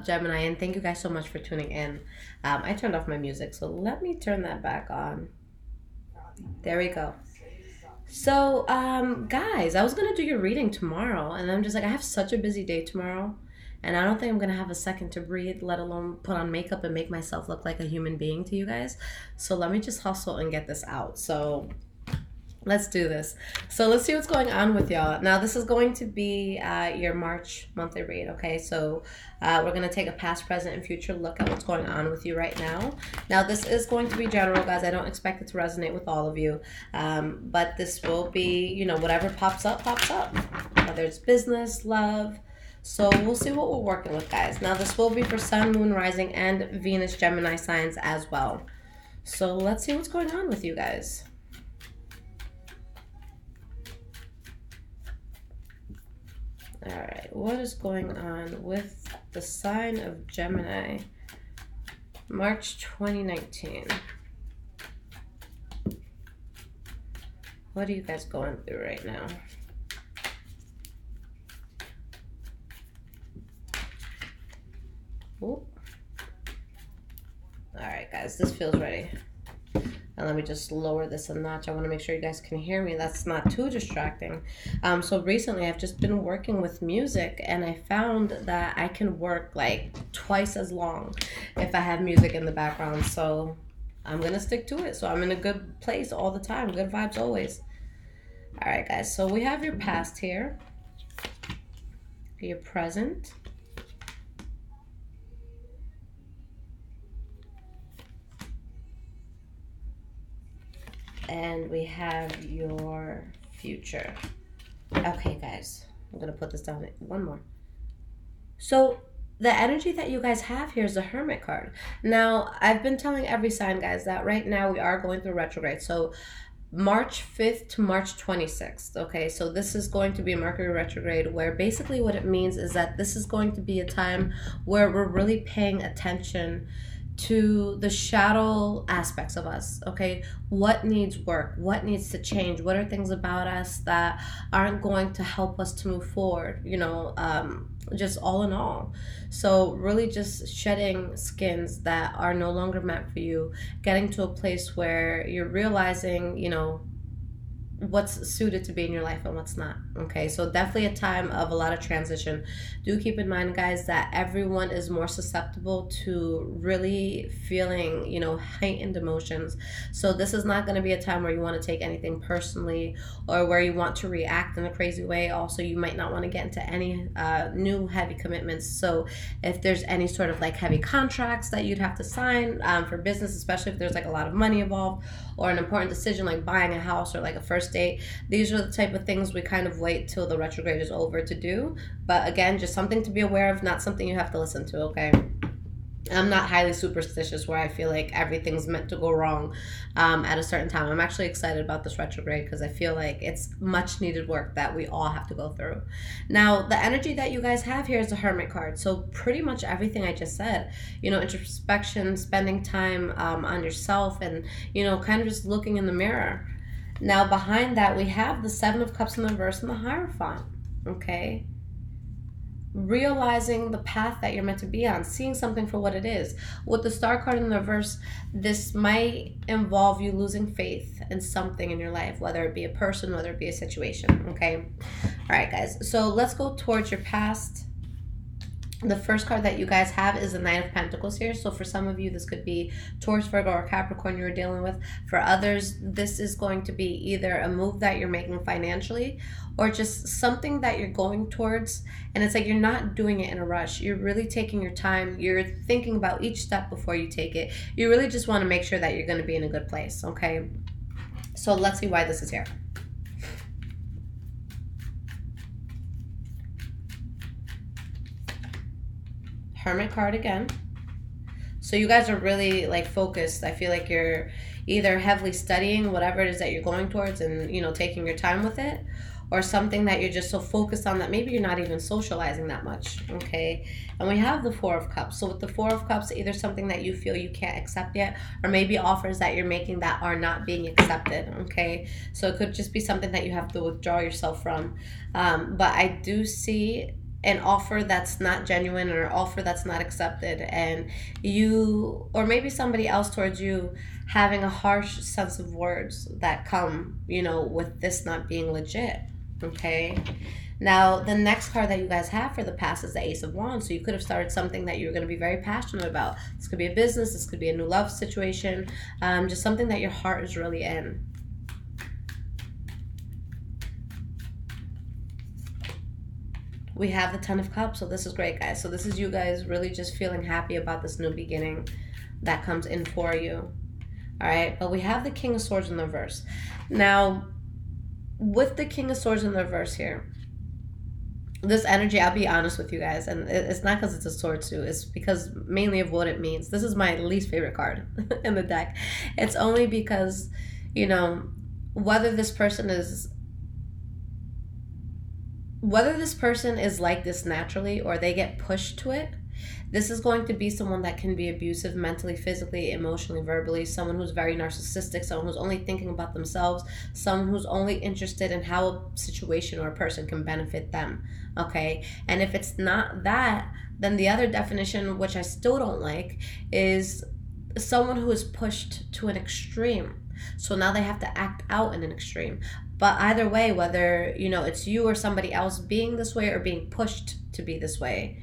Gemini, and thank you guys so much for tuning in. I turned off my music, so let me turn that back on. There we go. So, guys, I was gonna do your reading tomorrow, and I'm just like, I have such a busy day tomorrow, and I don't think I'm gonna have a second to breathe, let alone put on makeup and make myself look like a human being to you guys. So let me just hustle and get this out. So let's do this. So let's see what's going on with y'all. Now, this is going to be your March monthly read, okay? So we're going to take a past, present, and future look at what's going on with you right now. Now, this is going to be general, guys. I don't expect it to resonate with all of you. But this will be, you know, whatever pops up, whether it's business, love. So we'll see what we're working with, guys. Now, this will be for Sun, Moon, Rising, and Venus, Gemini signs as well. So let's see what's going on with you guys. All right, what is going on with the sign of Gemini, March 2019? What are you guys going through right now? Ooh. All right, guys, this feels ready. And let me just lower this a notch. I want to make sure you guys can hear me. That's not too distracting. So recently I've just been working with music, and I found that I can work like twice as long if I have music in the background. So I'm going to stick to it. So I'm in a good place all the time. Good vibes always. All right, guys. So we have your past here, your present, and we have your future. Okay, guys, I'm gonna put this down one more. So the energy that you guys have here is the Hermit card. Now, I've been telling every sign, guys, that right now we are going through retrograde. So March 5th to March 26th, okay? So this is going to be a Mercury retrograde, where basically what it means is that this is going to be a time where we're really paying attention to the shadow aspects of us, okay? What needs work? What needs to change? What are things about us that aren't going to help us to move forward, you know, just all in all. So really just shedding skins that are no longer meant for you, getting to a place where you're realizing, you know, what's suited to be in your life and what's not. Okay, so definitely a time of a lot of transition. Do keep in mind, guys, that everyone is more susceptible to really feeling, you know, heightened emotions. So this is not going to be a time where you want to take anything personally or where you want to react in a crazy way. Also, you might not want to get into any new heavy commitments. So if there's any sort of like heavy contracts that you'd have to sign for business, especially if there's like a lot of money involved, or an important decision like buying a house or like a first date, these are the type of things we kind of wait till the retrograde is over to do. But again, just something to be aware of, not something you have to listen to, okay? I'm not highly superstitious where I feel like everything's meant to go wrong at a certain time. I'm actually excited about this retrograde because I feel like it's much needed work that we all have to go through. Now, the energy that you guys have here is the Hermit card. So pretty much everything I just said, you know, introspection, spending time on yourself, and, you know, kind of just looking in the mirror. Now, behind that, we have the Seven of Cups in the reverse and the Hierophant, okay? Realizing the path that you're meant to be on, seeing something for what it is. With the Star card in the reverse, this might involve you losing faith in something in your life, whether it be a person, whether it be a situation, okay? All right, guys, so let's go towards your past. The first card that you guys have is the Knight of Pentacles here. So for some of you, this could be Taurus, Virgo, or Capricorn you're dealing with. For others, this is going to be either a move that you're making financially or just something that you're going towards. And it's like you're not doing it in a rush. You're really taking your time. You're thinking about each step before you take it. You really just want to make sure that you're going to be in a good place, okay? So let's see why this is here. Hermit card again. So you guys are really like focused. I feel like you're either heavily studying whatever it is that you're going towards and, you know, taking your time with it, or something that you're just so focused on that maybe you're not even socializing that much, okay? And we have the Four of Cups. So with the Four of Cups, either something that you feel you can't accept yet, or maybe offers that you're making that are not being accepted, okay? So it could just be something that you have to withdraw yourself from. But I do see an offer that's not genuine or an offer that's not accepted, and you, or maybe somebody else towards you, having a harsh sense of words that come, with this not being legit. Okay. Now, the next card that you guys have for the past is the Ace of Wands. So you could have started something that you're going to be very passionate about. This could be a business. This could be a new love situation. Just something that your heart is really in. We have the Ten of Cups. So this is great, guys. So this is you guys really just feeling happy about this new beginning that comes in for you. All right. But we have the King of Swords in the reverse. Now, with the King of Swords in the reverse here, this energy, I'll be honest with you guys, and it's not because it's a sword suit, it's because mainly of what it means. This is my least favorite card in the deck. It's only because, whether this person is like this naturally or they get pushed to it, this is going to be someone that can be abusive mentally, physically, emotionally, verbally, someone who's very narcissistic, someone who's only thinking about themselves, someone who's only interested in how a situation or a person can benefit them, okay? And if it's not that, then the other definition, which I still don't like, is someone who is pushed to an extreme. So now they have to act out in an extreme. But either way, whether, it's you or somebody else being this way or being pushed to be this way,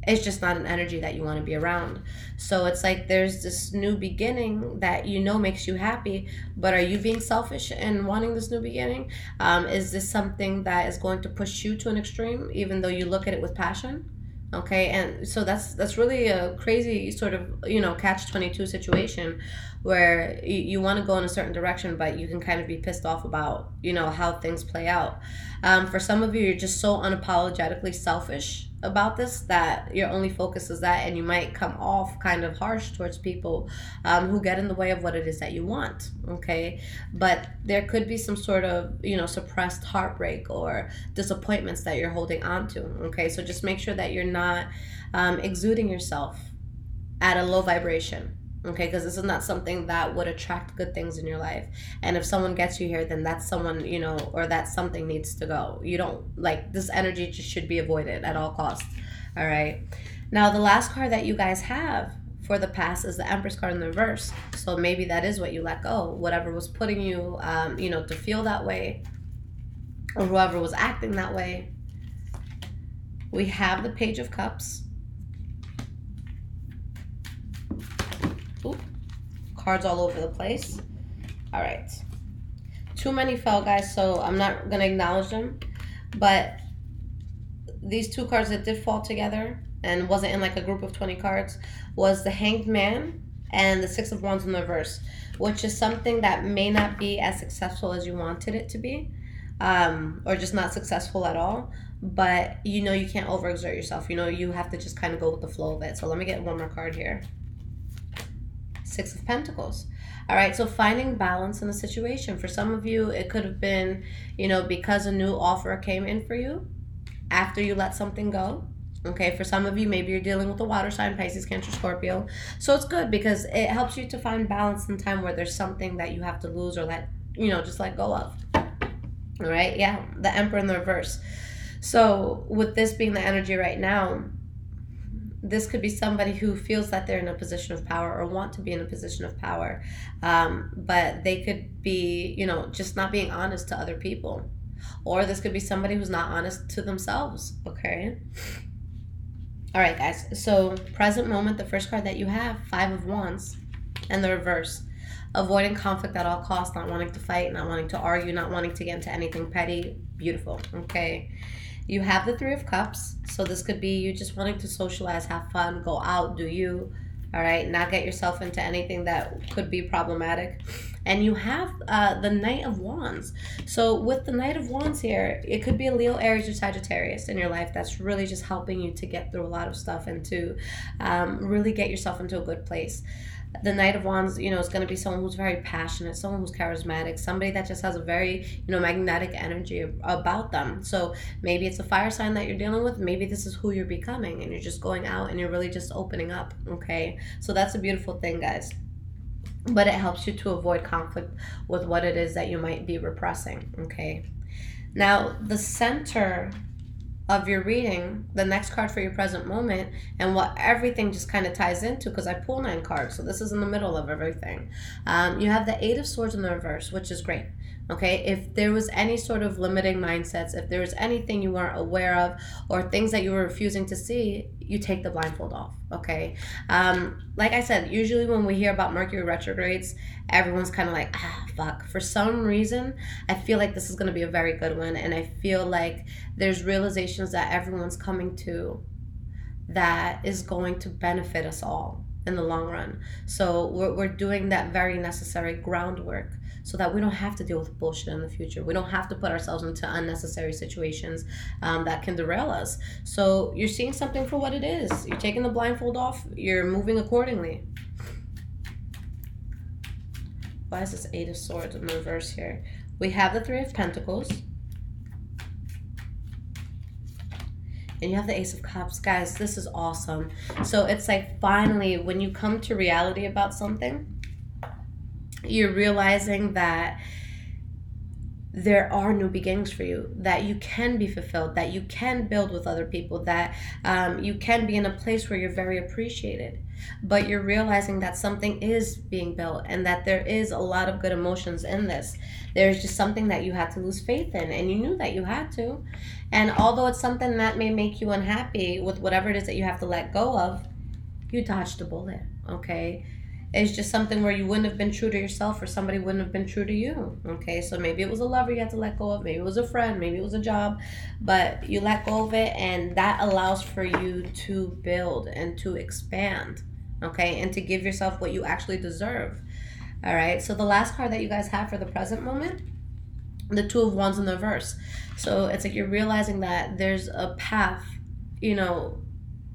it's just not an energy that you want to be around. So it's like there's this new beginning that makes you happy, but are you being selfish and wanting this new beginning? Is this something that is going to push you to an extreme, even though you look at it with passion? Okay, and so that's really a crazy sort of, catch-22 situation where you want to go in a certain direction, but you can kind of be pissed off about, how things play out. For some of you, you're just so unapologetically selfish about this that your only focus is that, and you might come off kind of harsh towards people who get in the way of what it is that you want, okay? But there could be some sort of, suppressed heartbreak or disappointments that you're holding on to, okay? So just make sure that you're not exuding yourself at a low vibration, okay? Because this is not something that would attract good things in your life. And if someone gets you here, then that's someone, or that something needs to go. You don't, this energy just should be avoided at all costs, all right? Now, the last card that you guys have for the past is the Empress card in the reverse. So maybe that is what you let go. Whatever was putting you, to feel that way, or whoever was acting that way. We have the Page of Cups. Ooh, cards all over the place. All right. Too many fell, guys, so I'm not going to acknowledge them. But these two cards that did fall together and wasn't in a group of 20 cards was the Hanged Man and the Six of Wands in the reverse, which is something that may not be as successful as you wanted it to be, or just not successful at all. But, you can't overexert yourself. You have to just kind of go with the flow of it. So let me get one more card here. Six of Pentacles. All right, so finding balance in the situation. For some of you, it could have been, because a new offer came in for you after you let something go. Okay, for some of you, maybe you're dealing with a water sign, Pisces, Cancer, Scorpio. So it's good because it helps you to find balance in time where there's something that you have to lose or just let go of. All right, yeah, the Emperor in the reverse. So with this being the energy right now, this could be somebody who feels that they're in a position of power or want to be in a position of power. But they could be, just not being honest to other people. Or this could be somebody who's not honest to themselves, okay? All right, guys. So present moment, the first card that you have, Five of Wands, and the reverse. Avoiding conflict at all costs, not wanting to fight, not wanting to argue, not wanting to get into anything petty. Beautiful, okay? You have the Three of Cups, so this could be you just wanting to socialize, have fun, go out, do you, all right? Not get yourself into anything that could be problematic. And you have the Knight of Wands. So with the Knight of Wands here, it could be a Leo, Aries, or Sagittarius in your life that's really just helping you to get through a lot of stuff and to really get yourself into a good place. The Knight of Wands, is going to be someone who's very passionate, someone who's charismatic, somebody that just has a very, magnetic energy about them. So maybe it's a fire sign that you're dealing with. Maybe this is who you're becoming and you're just going out and you're really just opening up, okay? So that's a beautiful thing, guys. But it helps you to avoid conflict with what it is that you might be repressing, okay? Now, the center of your reading, the next card for your present moment, and what everything just kind of ties into, because I pull 9 cards, so this is in the middle of everything. You have the 8 of Swords in the reverse, which is great. Okay, if there was any sort of limiting mindsets, if there was anything you weren't aware of, or things that you were refusing to see, you take the blindfold off. Okay, like I said, usually when we hear about Mercury retrogrades, everyone's kind of like, fuck. For some reason, I feel like this is going to be a very good one, and I feel like there's realizations that everyone's coming to that is going to benefit us all in the long run. So we're doing that very necessary groundwork so that we don't have to deal with bullshit in the future. We don't have to put ourselves into unnecessary situations that can derail us. So you're seeing something for what it is. You're taking the blindfold off. You're moving accordingly. Why is this 8 of Swords in the reverse here? We have the 3 of Pentacles. And you have the Ace of Cups. Guys, this is awesome. So it's like finally, when you come to reality about something, you're realizing that there are new beginnings for you, that you can be fulfilled, that you can build with other people, that you can be in a place where you're very appreciated. But you're realizing that something is being built and that there is a lot of good emotions in this. There's just something that you had to lose faith in, and you knew that you had to. And although it's something that may make you unhappy with whatever it is that you have to let go of, you dodged a bullet, okay? It's just something where you wouldn't have been true to yourself, or somebody wouldn't have been true to you, okay? So maybe it was a lover you had to let go of, maybe it was a friend, maybe it was a job, but you let go of it, and that allows for you to build and to expand, okay? And to give yourself what you actually deserve, all right? So the last card that you guys have for the present moment, the 2 of Wands in the reverse. So it's like you're realizing that there's a path, you know,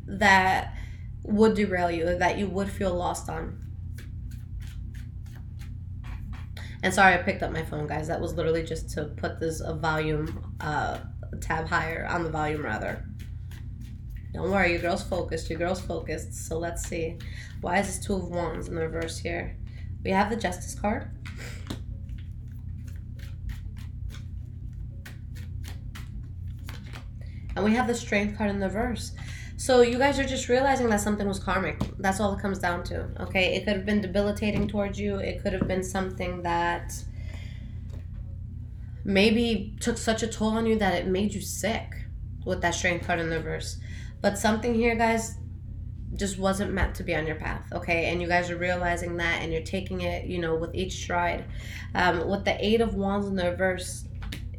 that would derail you, that you would feel lost on. And sorry, I picked up my phone, guys. That was literally just to put this volume tab higher, on the volume rather. Don't worry, your girl's focused. Your girl's focused. So let's see. Why is this 2 of Wands in the reverse here? We have the Justice card. And we have the Strength card in the reverse. So you guys are just realizing that something was karmic. That's all it comes down to, okay? It could have been debilitating towards you. It could have been something that maybe took such a toll on you that it made you sick with that Strength card in the reverse. But something here, guys, just wasn't meant to be on your path, okay? And you guys are realizing that, and you're taking it, you know, with each stride. With the 8 of Wands in the reverse,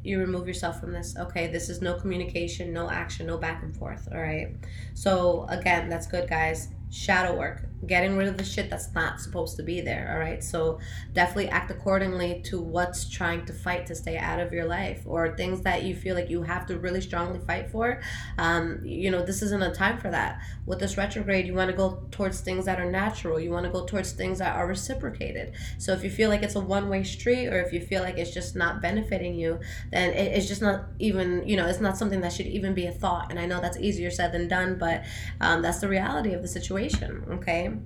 you remove yourself from this, okay? This is no communication, no action, no back and forth, all right? So again, that's good, guys. Shadow work, getting rid of the shit that's not supposed to be there, all right? So definitely act accordingly to what's trying to fight to stay out of your life, or things that you feel like you have to really strongly fight for. You know, this isn't a time for that. With this retrograde, you want to go towards things that are natural. You want to go towards things that are reciprocated. So if you feel like it's a one-way street, or if you feel like it's just not benefiting you, then it's just not even, you know, it's not something that should even be a thought. And I know that's easier said than done, but that's the reality of the situation. Okay,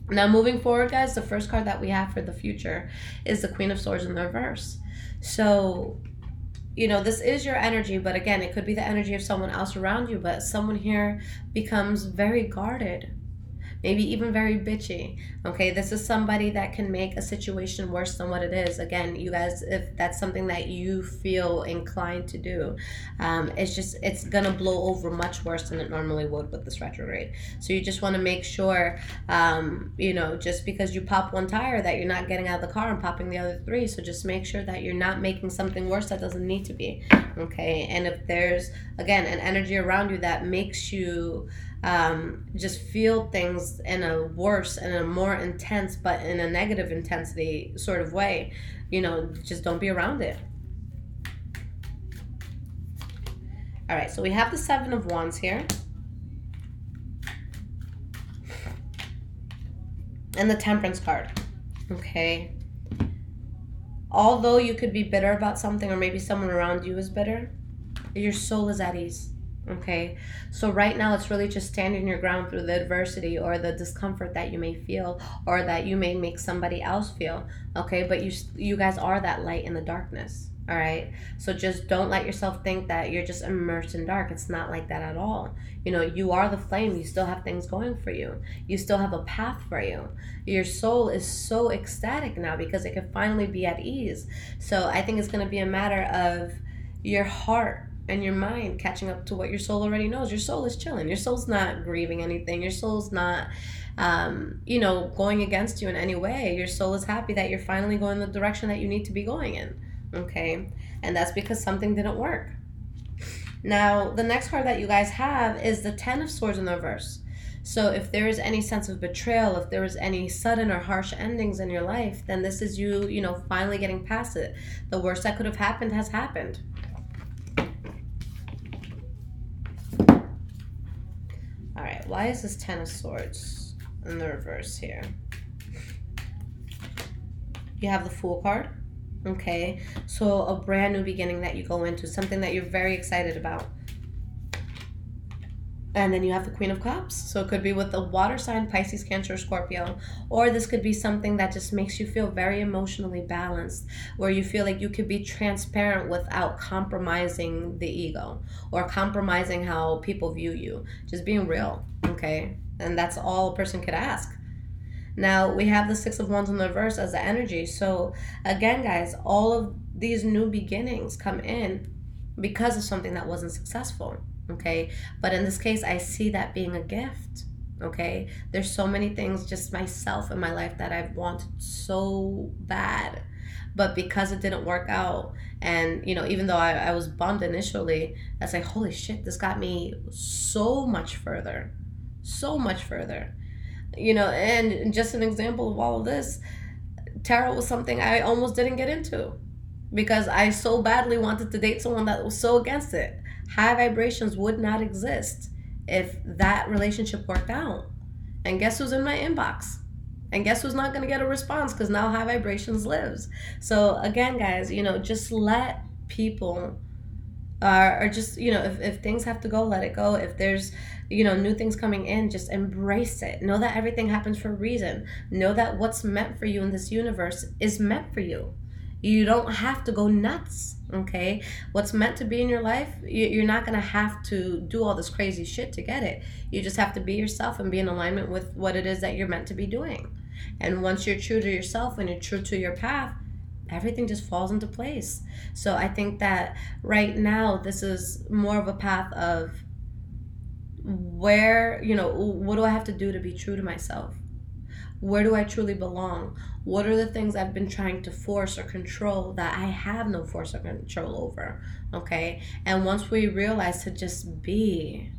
now moving forward, guys, the first card that we have for the future is the Queen of Swords in the reverse. So, you know, this is your energy, but again, it could be the energy of someone else around you, but someone here becomes very guarded, maybe even very bitchy, okay? This is somebody that can make a situation worse than what it is. Again, you guys, if that's something that you feel inclined to do, it's gonna blow over much worse than it normally would with this retrograde. So you just wanna make sure, you know, just because you pop one tire, that you're not getting out of the car and popping the other 3. So just make sure that you're not making something worse that doesn't need to be, okay? And if there's, again, an energy around you that makes you just feel things in a worse and a more intense, but in a negative intensity sort of way, you know, just don't be around it. All right, so we have the 7 of Wands here. And the Temperance card, okay? Although you could be bitter about something, or maybe someone around you is bitter, your soul is at ease. Okay, so right now it's really just standing your ground through the adversity or the discomfort that you may feel, or that you may make somebody else feel. Okay, but you guys are that light in the darkness. All right. So just don't let yourself think that you're just immersed in dark. It's not like that at all. You know, you are the flame. You still have things going for you. You still have a path for you. Your soul is so ecstatic now because it can finally be at ease. So I think it's going to be a matter of your heart and your mind catching up to what your soul already knows. Your soul is chilling. Your soul's not grieving anything. Your soul's not going against you in any way. Your soul is happy that you're finally going the direction that you need to be going in. Okay, and that's because something didn't work. Now, the next card that you guys have is the Ten of Swords in the reverse. So if there is any sense of betrayal, if there is any sudden or harsh endings in your life, then this is you, finally getting past it. The worst that could have happened has happened. All right, why is this Ten of Swords in the reverse here? You have the Fool card. Okay, so a brand new beginning that you go into, something that you're very excited about. And then you have the Queen of Cups. So it could be with the water sign, Pisces, Cancer, Scorpio. Or this could be something that just makes you feel very emotionally balanced, where you feel like you could be transparent without compromising the ego or compromising how people view you. Just being real, okay? And that's all a person could ask. Now, we have the Six of Wands in the reverse as the energy. So, again, guys, all of these new beginnings come in because of something that wasn't successful, okay? But in this case, I see that being a gift, okay? There's so many things, just myself in my life, that I've wanted so bad. But because it didn't work out, and, even though I was bummed initially, that's like, holy shit, this got me so much further. So much further. And just an example of all of this, tarot was something I almost didn't get into because I so badly wanted to date someone that was so against it. High vibrations would not exist if that relationship worked out. And guess who's in my inbox? And guess who's not going to get a response because now high vibrations lives. So again, guys, just let people or just, if things have to go, let it go. If there's new things coming in, just embrace it. Know that everything happens for a reason. Know that what's meant for you in this universe is meant for you. You don't have to go nuts, okay? What's meant to be in your life, you're not going to have to do all this crazy shit to get it. You just have to be yourself and be in alignment with what it is that you're meant to be doing. And once you're true to yourself and you're true to your path, everything just falls into place. So I think that right now, this is more of a path of where, what do I have to do to be true to myself? Where do I truly belong? What are the things I've been trying to force or control that I have no force or control over? Okay? And once we realize to just be,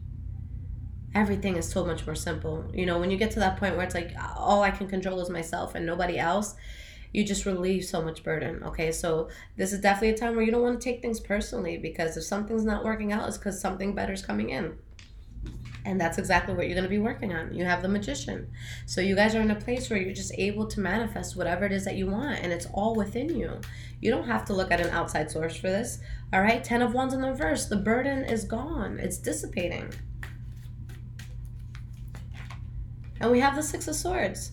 everything is so much more simple. When you get to that point where it's like, all I can control is myself and nobody else, you just relieve so much burden, okay? So this is definitely a time where you don't want to take things personally, because if something's not working out, it's because something better is coming in. And that's exactly what you're going to be working on. You have the Magician. So you guys are in a place where you're just able to manifest whatever it is that you want, and it's all within you. You don't have to look at an outside source for this, all right? 10 of Wands in the reverse. The burden is gone. It's dissipating. And we have the Six of Swords.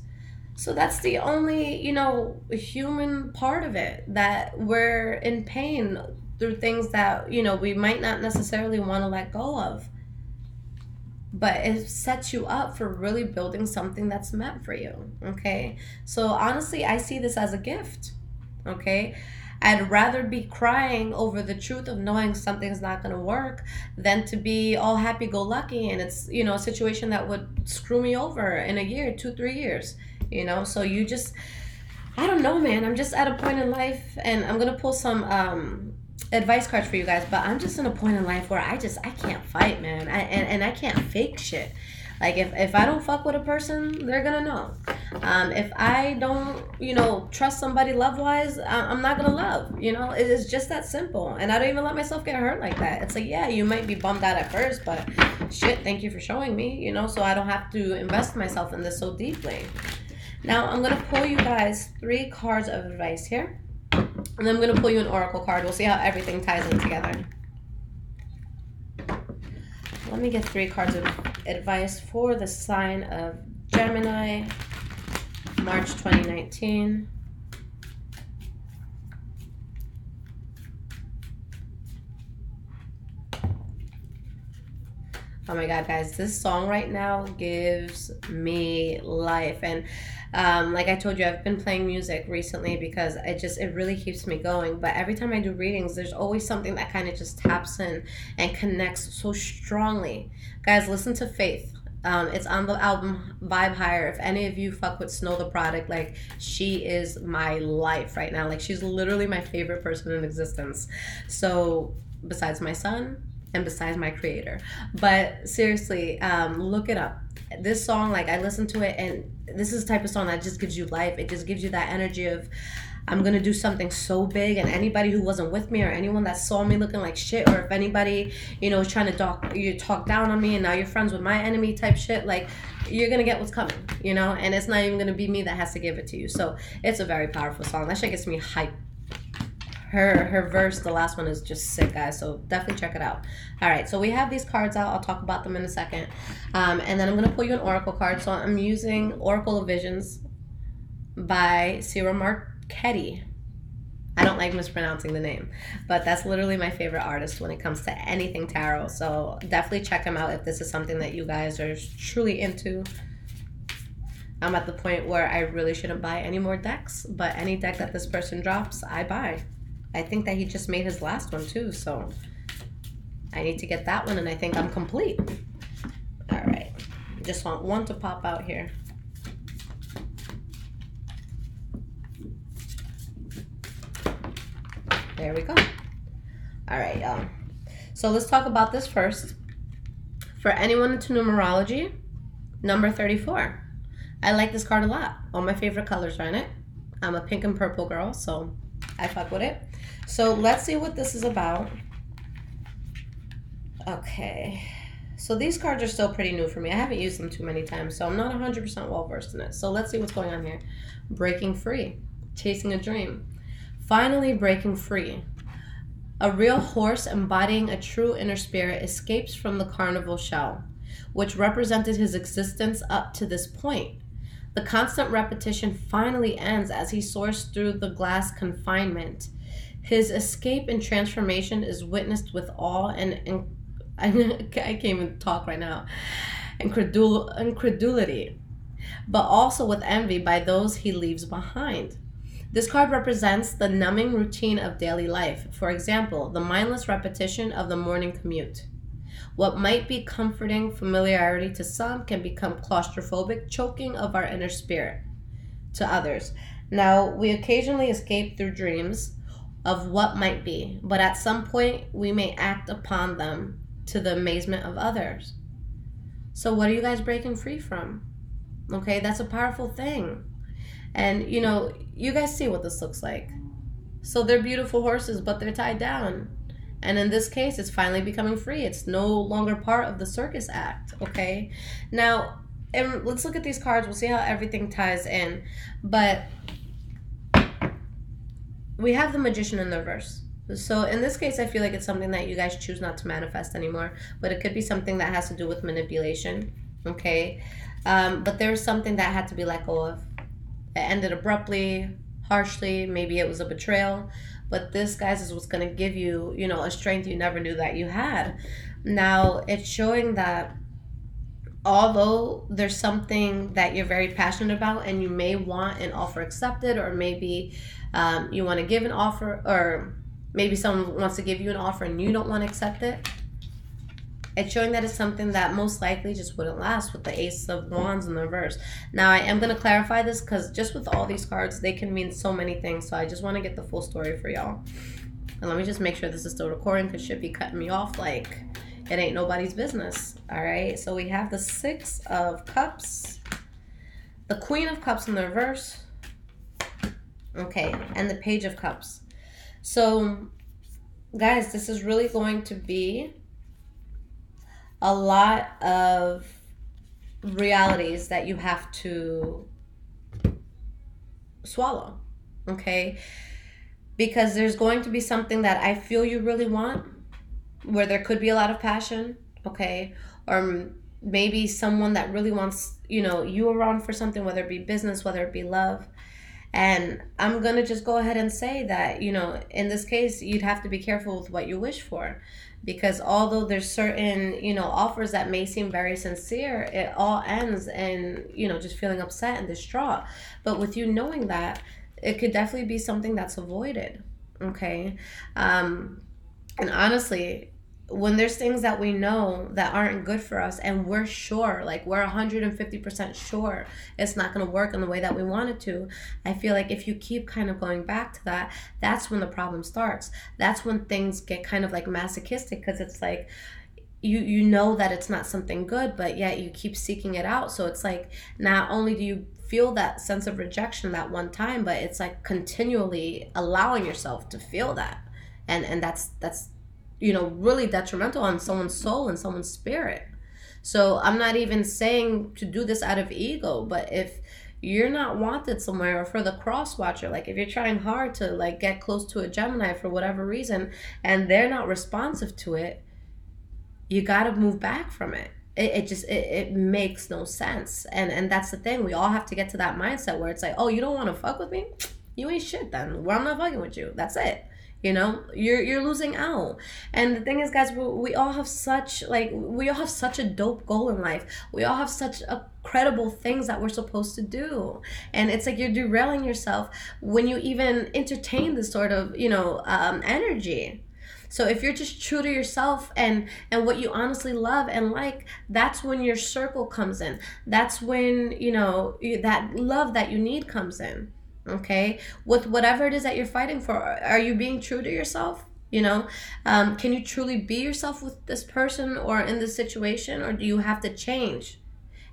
So that's the only, human part of it, that we're in pain through things that, we might not necessarily want to let go of. But it sets you up for really building something that's meant for you, okay? So honestly, I see this as a gift, okay? I'd rather be crying over the truth of knowing something's not going to work than to be all happy-go-lucky and it's, a situation that would screw me over in a year, 2-3 years, So you just, I don't know, man. I'm just at a point in life, and I'm going to pull some advice cards for you guys, but I'm just in a point in life where I can't fight, man. I can't fake shit. Like, if I don't fuck with a person, they're gonna know. If I don't, trust somebody love-wise, I'm not gonna love, It's just that simple. And I don't even let myself get hurt like that. It's like, yeah, you might be bummed out at first, but shit, thank you for showing me, so I don't have to invest myself in this so deeply. Now, I'm gonna pull you guys 3 cards of advice here. And then I'm going to pull you an oracle card. We'll see how everything ties in together. Let me get 3 cards of advice for the sign of Gemini, March 2019. Oh my God, guys, this song right now gives me life. And like I told you, I've been playing music recently because it really keeps me going. But every time I do readings, there's always something that kind of just taps in and connects so strongly. Guys, listen to Faith. It's on the album Vibe Higher. If any of you fuck with Snow the Product, like, she is my life right now. Like, she's literally my favorite person in existence. So besides my son and besides my creator. But seriously, look it up. This song, like, I listen to it, and this is the type of song that just gives you life. It just gives you that energy of, I'm gonna do something so big, and anybody who wasn't with me or anyone that saw me looking like shit, or if anybody, you know, is trying to talk down on me and now you're friends with my enemy type shit, like, you're gonna get what's coming, you know, and it's not even gonna be me that has to give it to you. So it's a very powerful song. That shit gets me hyped. Her verse, the last one, is just sick, guys, so definitely check it out. All right, so we have these cards out. I'll talk about them in a second, and then I'm going to pull you an oracle card. So I'm using Oracle of Visions by Cira Marchetti. I don't like mispronouncing the name, but that's literally my favorite artist when it comes to anything tarot, so definitely check him out if this is something that you guys are truly into. I'm at the point where I really shouldn't buy any more decks, but any deck that this person drops, I buy. I think that he just made his last one too, so I need to get that one, and I think I'm complete. All right, just want one to pop out here. There we go. All right, y'all. So let's talk about this first. For anyone into numerology, number 34. I like this card a lot. All my favorite colors are in it. I'm a pink and purple girl, so I fuck with it. So let's see what this is about. Okay. So these cards are still pretty new for me. I haven't used them too many times, so I'm not 100% well versed in it. So let's see what's going on here. Breaking free. Chasing a dream. Finally breaking free. A real horse embodying a true inner spirit escapes from the carnival shell, which represented his existence up to this point. The constant repetition finally ends as he soars through the glass confinement. His escape and transformation is witnessed with awe and I can't even talk right now, incredulity, but also with envy by those he leaves behind. This card represents the numbing routine of daily life. For example, the mindless repetition of the morning commute. What might be comforting familiarity to some can become claustrophobic choking of our inner spirit to others. Now, we occasionally escape through dreams of what might be, but at some point we may act upon them to the amazement of others. So what are you guys breaking free from? Okay, that's a powerful thing. And, you know, you guys see what this looks like. So they're beautiful horses, but they're tied down. And in this case, it's finally becoming free. It's no longer part of the circus act, okay? Now, and let's look at these cards. We'll see how everything ties in. But we have the Magician in the reverse. So in this case, I feel like it's something that you guys choose not to manifest anymore. But it could be something that has to do with manipulation, okay? But there's something that had to be let go of. It ended abruptly, harshly. Maybe it was a betrayal. But this, guys, is what's going to give you, you know, a strength you never knew that you had. Now, it's showing that although there's something that you're very passionate about and you may want an offer accepted, or maybe you want to give an offer, or maybe someone wants to give you an offer and you don't want to accept it, it's showing that it's something that most likely just wouldn't last with the Ace of Wands in the reverse. Now, I am going to clarify this because just with all these cards, they can mean so many things. So I just want to get the full story for y'all. And let me just make sure this is still recording because shit be cutting me off like it ain't nobody's business. All right. So we have the Six of Cups, the Queen of Cups in the reverse. Okay. And the Page of Cups. So, guys, this is really going to be a lot of realities that you have to swallow, okay? Because there's going to be something that I feel you really want, where there could be a lot of passion, okay? Or maybe someone that really wants, you know, you around for something, whether it be business, whether it be love. And I'm going to just go ahead and say that, you know, in this case, you'd have to be careful with what you wish for. because although there's certain, you know, offers that may seem very sincere, it all ends in, you know, just feeling upset and distraught. But with you knowing that, it could definitely be something that's avoided. Okay. And honestly, when there's things that we know that aren't good for us and we're sure, like we're 150% sure it's not going to work in the way that we want it to, I feel like if you keep kind of going back to that, that's when the problem starts. That's when things get kind of like masochistic, because it's like you know that it's not something good, but yet you keep seeking it out. So it's like not only do you feel that sense of rejection that one time, but it's like continually allowing yourself to feel that. And that's you know, really detrimental on someone's soul and someone's spirit. So I'm not even saying to do this out of ego, but if you're not wanted somewhere, or for the cross watcher, like if you're trying hard to like get close to a Gemini for whatever reason and they're not responsive to it, you got to move back from it. It makes no sense. And that's the thing. We all have to get to that mindset where it's like, oh, you don't want to fuck with me? You ain't shit then. Well, I'm not fucking with you. That's it. You know, you're losing out. And the thing is, guys, we all have such a dope goal in life. We all have such incredible things that we're supposed to do. And it's like you're derailing yourself when you even entertain this sort of, you know, energy. So if you're just true to yourself and what you honestly love and like, that's when your circle comes in. That's when, you know, that love that you need comes in. Okay, with whatever it is that you're fighting for, are you being true to yourself? You know, can you truly be yourself with this person or in this situation, or do you have to change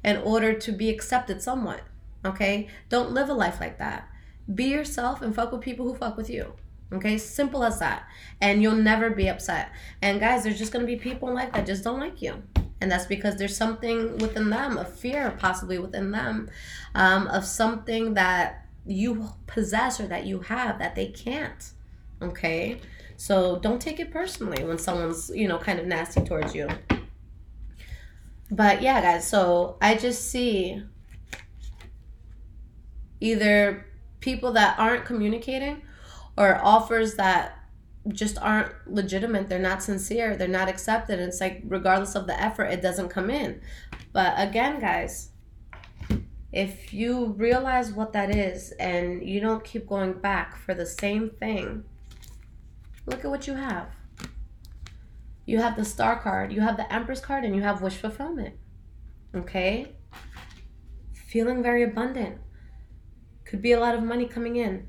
in order to be accepted somewhat? Okay, don't live a life like that. Be yourself and fuck with people who fuck with you. Okay, simple as that. And you'll never be upset. And guys, there's just gonna be people in life that just don't like you. And that's because there's something within them, a fear possibly within them, of something that you possess or that you have that they can't. Okay, so don't take it personally when someone's, you know, kind of nasty towards you. But yeah, guys, so I just see either people that aren't communicating or offers that just aren't legitimate. They're not sincere, they're not accepted. It's like regardless of the effort, it doesn't come in. But again, guys, if you realize what that is and you don't keep going back for the same thing, look at what you have. You have the Star card, you have the Empress card, and you have wish fulfillment. Okay? Feeling very abundant. Could be a lot of money coming in.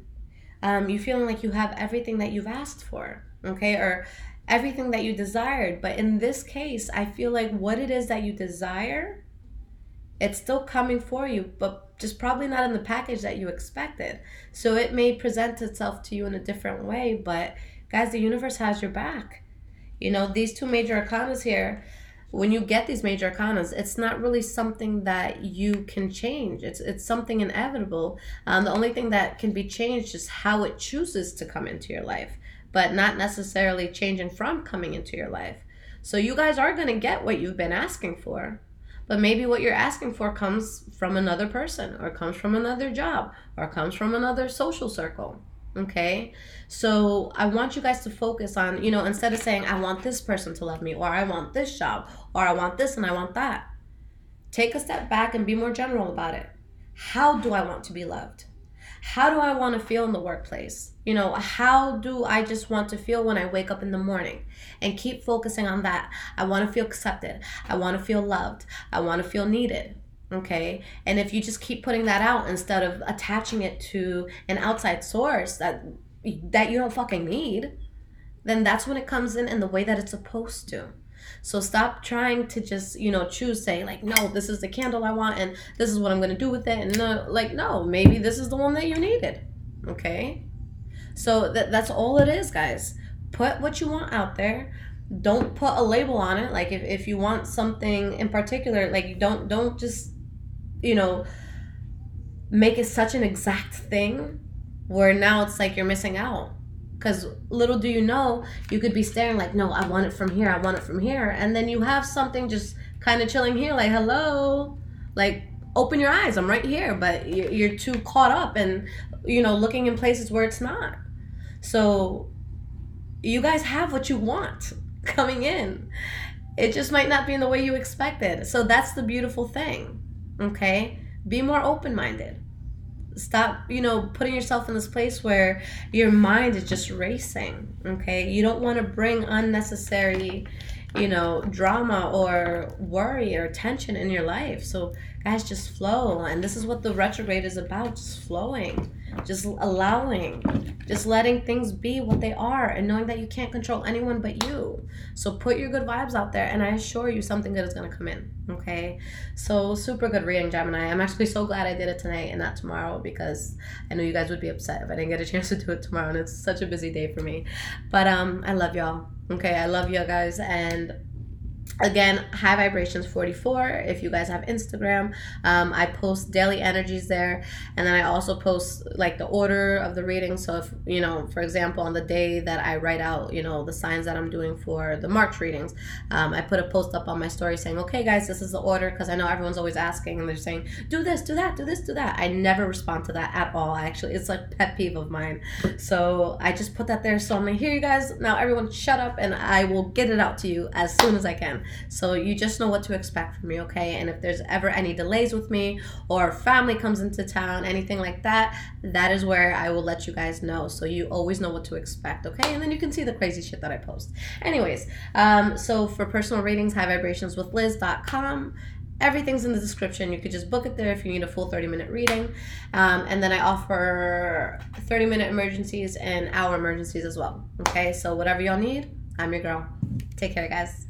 You feeling like you have everything that you've asked for. Okay? Or everything that you desired. But in this case, I feel like what it is that you desire, it's still coming for you, but just probably not in the package that you expected. So it may present itself to you in a different way, but guys, the universe has your back. You know, these two major arcanas here, when you get these major arcanas, it's not really something that you can change. It's something inevitable. The only thing that can be changed is how it chooses to come into your life, but not necessarily changing from coming into your life. So you guys are going to get what you've been asking for. But maybe what you're asking for comes from another person, or comes from another job, or comes from another social circle. Okay? So I want you guys to focus on, you know, instead of saying, I want this person to love me, or I want this job, or I want this and I want that. Take a step back and be more general about it. How do I want to be loved? How do I want to feel in the workplace? You know, how do I just want to feel when I wake up in the morning? And keep focusing on that. I want to feel accepted. I want to feel loved. I want to feel needed. Okay? And if you just keep putting that out instead of attaching it to an outside source that you don't fucking need, then that's when it comes in the way that it's supposed to. So stop trying to just, you know, choose, say like, no, this is the candle I want and this is what I'm going to do with it. And no, maybe this is the one that you needed. Okay? So that's all it is, guys. Put what you want out there. Don't put a label on it. Like if you want something in particular, like don't just, you know, make it such an exact thing where now it's like you're missing out. Because little do you know, you could be staring like, no, I want it from here, I want it from here. And then you have something just kind of chilling here like, hello, like open your eyes, I'm right here. But you're too caught up and, you know, looking in places where it's not. So you guys have what you want. coming in. It just might not be in the way you expected. So that's the beautiful thing, okay? Be more open-minded. Stop, putting yourself in this place where your mind is just racing, okay? You don't want to bring unnecessary, drama or worry or tension in your life. So guys, just flow. And this is what the retrograde is about, just flowing, just allowing, just letting things be what they are, and knowing that you can't control anyone but you. So put your good vibes out there, and I assure you something good is going to come in, okay? So super good reading, Gemini. I'm actually so glad I did it tonight and not tomorrow, because I know you guys would be upset if I didn't get a chance to do it tomorrow, and it's such a busy day for me. But I love y'all. Okay, I love you guys. And again, High Vibrations 44. If you guys have Instagram, I post daily energies there, and then I also post like the order of the reading. So if for example, on the day that I write out the signs that I'm doing for the March readings, I put a post up on my story saying, okay guys, this is the order, because I know everyone's always asking and they're saying, do this, do that, do this, do that. I never respond to that at all. Actually, it's like pet peeve of mine. So I just put that there. So I'm like, here you guys, now everyone shut up, and I will get it out to you as soon as I can. So you just know what to expect from me, okay? And if there's ever any delays with me, or family comes into town, anything like that, that is where I will let you guys know. So you always know what to expect, okay? And then you can see the crazy shit that I post. Anyways, so for personal readings, highvibrationswithliz.com. Everything's in the description. You could just book it there if you need a full 30-minute reading. And then I offer 30-minute emergencies and hour emergencies as well, okay? So whatever y'all need, I'm your girl. Take care, guys.